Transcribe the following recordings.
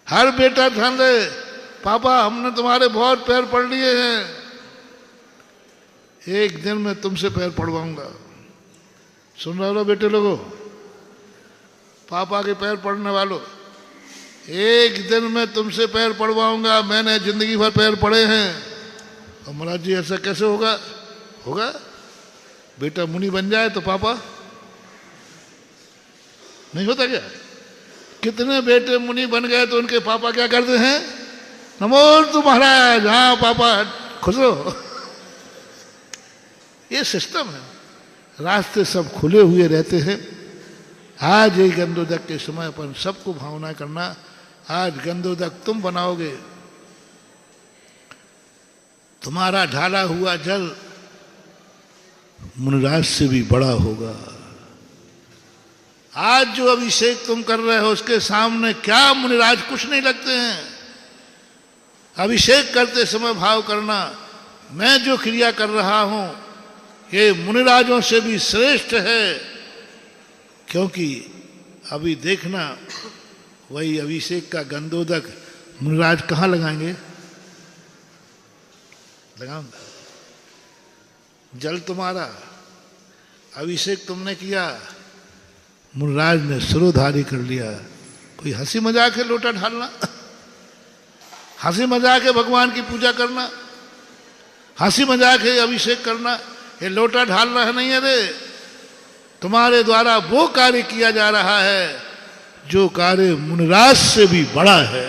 हर बेटा ठान ले, पापा हमने तुम्हारे बहुत पैर पढ़ लिए हैं, एक दिन मैं तुमसे पैर पढ़वाऊंगा। सुन रहे हो बेटे लोगों, पापा के पैर पढ़ने वालों, एक दिन मैं तुमसे पैर पढ़वाऊंगा, मैंने जिंदगी भर पैर पढ़े हैं। और महाराज जी ऐसा कैसे होगा? होगा, बेटा मुनि बन जाए तो पापा नहीं होता क्या? कितने बेटे मुनि बन गए तो उनके पापा क्या करते हैं? नमोस्तु महाराज, हाँ पापा खुश रहो। ये सिस्टम है, रास्ते सब खुले हुए रहते हैं। आज एक गंधोदक के समय पर सबको भावना करना, आज गंधोदक तुम बनाओगे, तुम्हारा ढाला हुआ जल मुनिराज से भी बड़ा होगा। आज जो अभिषेक तुम कर रहे हो उसके सामने क्या मुनिराज कुछ नहीं लगते हैं। अभिषेक करते समय भाव करना, मैं जो क्रिया कर रहा हूं ये मुनिराजों से भी श्रेष्ठ है। क्योंकि अभी देखना, वही अभिषेक का गंधोदक मुनिराज कहाँ लगाएंगे? लगाऊंगा। जल तुम्हारा, अभिषेक तुमने किया, मुनिराज ने सिरोधारी कर लिया। कोई हंसी मजाक है लोटा ढालना? हंसी मजाक है भगवान की पूजा करना? हंसी मजाक है अभिषेक करना? ये लोटा ढालना है नहीं है रे। तुम्हारे द्वारा वो कार्य किया जा रहा है जो कार्य मुनिराज से भी बड़ा है,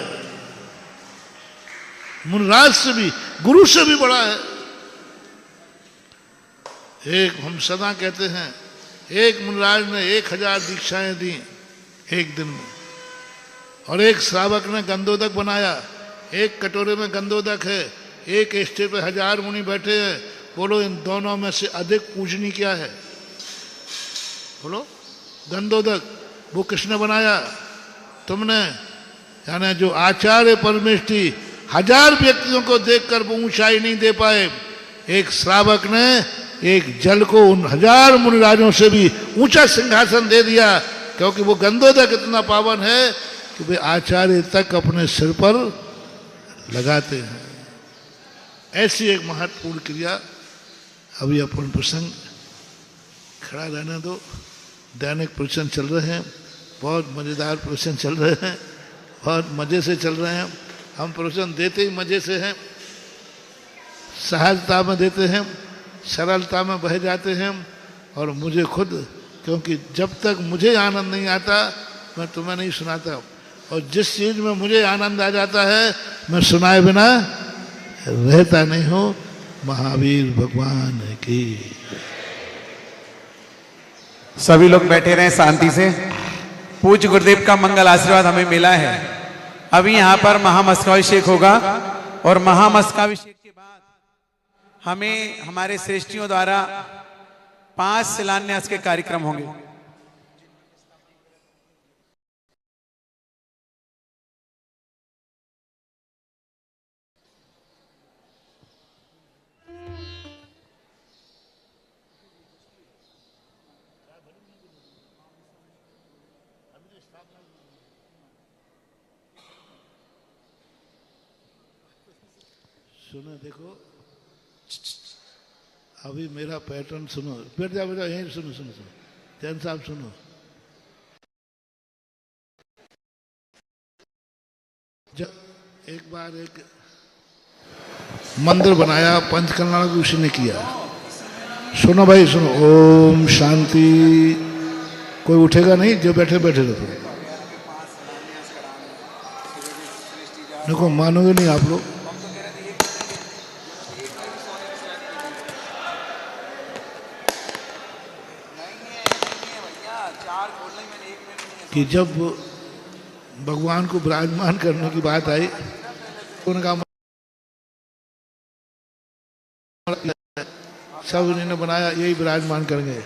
मुनिराज से भी, गुरु से भी बड़ा है। एक हम सदा कहते हैं, एक मुनिराज ने 1000 दीक्षाएं दी एक दिन में, और एक श्रावक ने गंधोदक बनाया। एक कटोरे में गंधोदक है, एक स्टेज पे 1000 मुनि बैठे हैं। बोलो इन दोनों में से अधिक पूजनी क्या है? बोलो। गंधोदक वो किसने बनाया? तुमने। यानी जो आचार्य परमेष्टि 1000 व्यक्तियों को देखकर वो ऊंचाई नहीं दे पाए, एक श्रावक ने एक जल को उन 1000 मुनिराजों से भी ऊंचा सिंहासन दे दिया। क्योंकि वो गंधोदक इतना पावन है कि वे आचार्य तक अपने सिर पर लगाते हैं। ऐसी एक महत्वपूर्ण क्रिया। अभी अपन प्रसंग खड़ा रहने दो, दैनिक प्रवचन चल रहे हैं, बहुत मज़ेदार प्रवचन चल रहे हैं, बहुत मज़े से चल रहे हैं। हम प्रवचन देते ही मज़े से हैं, सहजता में देते हैं, सरलता में बह जाते हैं। और मुझे खुद, क्योंकि जब तक मुझे आनंद नहीं आता मैं तुम्हें नहीं सुनाता, और जिस चीज़ में मुझे आनंद आ जाता है मैं सुनाए बिना रहता नहीं हूँ। महावीर भगवान की। सभी लोग बैठे रहें शांति से। पूज्य गुरुदेव का मंगल आशीर्वाद हमें मिला है। अभी यहाँ पर महामस्तकाभिषेक होगा, और महामस्तकाभिषेक के बाद हमें हमारे श्रेष्ठियों द्वारा 5 शिलान्यास के कार्यक्रम होंगे। सुनो, देखो अभी मेरा पैटर्न सुनो। बैठ जाओ बेटा, यहीं सुनो सुनो सुनो। जैन साहब सुनो। जब एक बार एक मंदिर बनाया, पंचकल्याण ऋषि ने किया। सुनो भाई सुनो। ओम शांति। कोई उठेगा नहीं, जो बैठे बैठे रहो। देखो मानोगे नहीं आप लोग। कि जब भगवान को विराजमान करने की बात आई, उनका सब इन्होंने बनाया यही विराजमान करेंगे।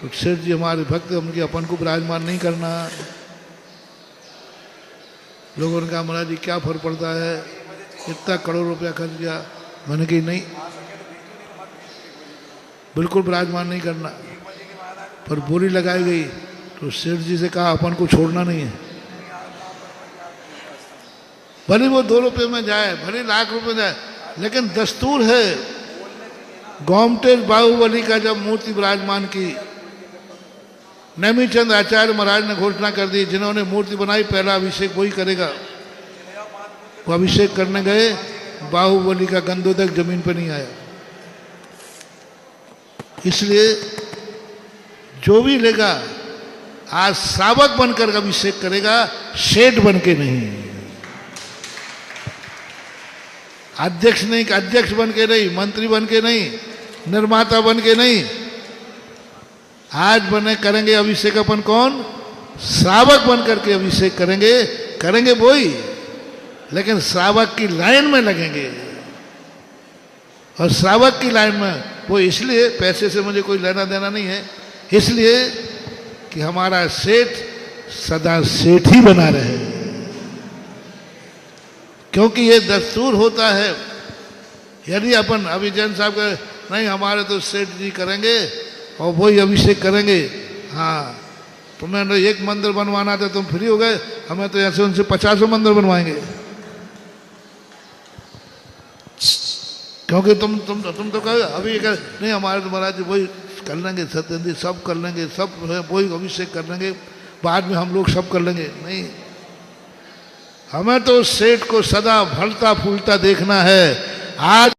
तो शेर जी हमारे भक्त, उनके अपन को विराजमान नहीं करना। लोगों ने कहा महाराज जी क्या फर्क पड़ता है, इतना करोड़ रुपया खर्च किया। मैंने कही नहीं, बिल्कुल विराजमान नहीं करना। पर बोली लगाई गई तो सेठ जी से कहा अपन को छोड़ना नहीं है। भले वो 2 रुपये में जाए, भले लाख रुपये में जाए, लेकिन दस्तूर है। गोमटेश बाहुबली का जब मूर्ति विराजमान की, नेमीचंद आचार्य महाराज ने घोषणा कर दी, जिन्होंने मूर्ति बनाई पहला अभिषेक वही करेगा। वो अभिषेक करने गए, बाहुबली का गंधोदक जमीन पर नहीं आया। इसलिए जो भी लेगा आज श्रावक बनकर अभिषेक करेगा, सेठ बन के नहीं, अध्यक्ष नहीं, अध्यक्ष बन के नहीं, मंत्री बन के नहीं, निर्माता बन के नहीं। आज बने करेंगे अभिषेक अपन कौन? श्रावक बन करके अभिषेक करेंगे वो ही, लेकिन श्रावक की लाइन में लगेंगे। और श्रावक की लाइन में वो इसलिए, पैसे से मुझे कोई लेना देना नहीं है, इसलिए कि हमारा सेठ सदा सेठ ही बना रहे, क्योंकि ये दस्तूर होता है। यदि अपन अभी जैन साहब का नहीं, हमारे तो सेठ जी करेंगे और वही अभिषेक करेंगे। हाँ, तुम्हें एक मंदिर बनवाना था, तुम फ्री हो गए, हमें तो ऐसे उनसे 50 मंदिर बनवाएंगे, क्योंकि तुम तो कहो अभी नहीं, हमारे तो महाराज वही कर लेंगे, सत्येंद्र सब कर लेंगे, सब वही अभिषेक कर लेंगे, बाद में हम लोग सब कर लेंगे। नहीं, हमें तो सेठ को सदा फलता फूलता देखना है। आज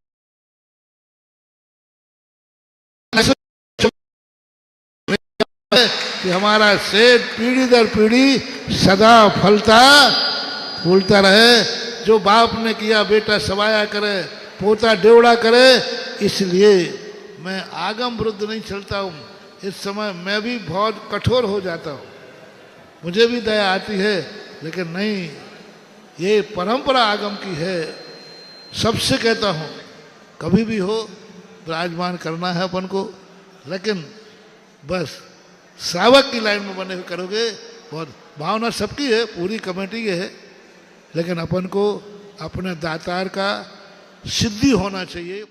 कि हमारा सेठ पीढ़ी दर पीढ़ी सदा फलता फूलता रहे। जो बाप ने किया बेटा सवाया करे, पोता डेवड़ा करे। इसलिए मैं आगम विरुद्ध नहीं चलता हूँ। इस समय मैं भी बहुत कठोर हो जाता हूँ, मुझे भी दया आती है, लेकिन नहीं, ये परंपरा आगम की है। सबसे कहता हूँ कभी भी हो विराजमान करना है अपन को, लेकिन बस श्रावक की लाइन में बने हुए करोगे। बहुत भावना सबकी है, पूरी कमेटी की है, लेकिन अपन को अपने दातार का सिद्धि होना चाहिए।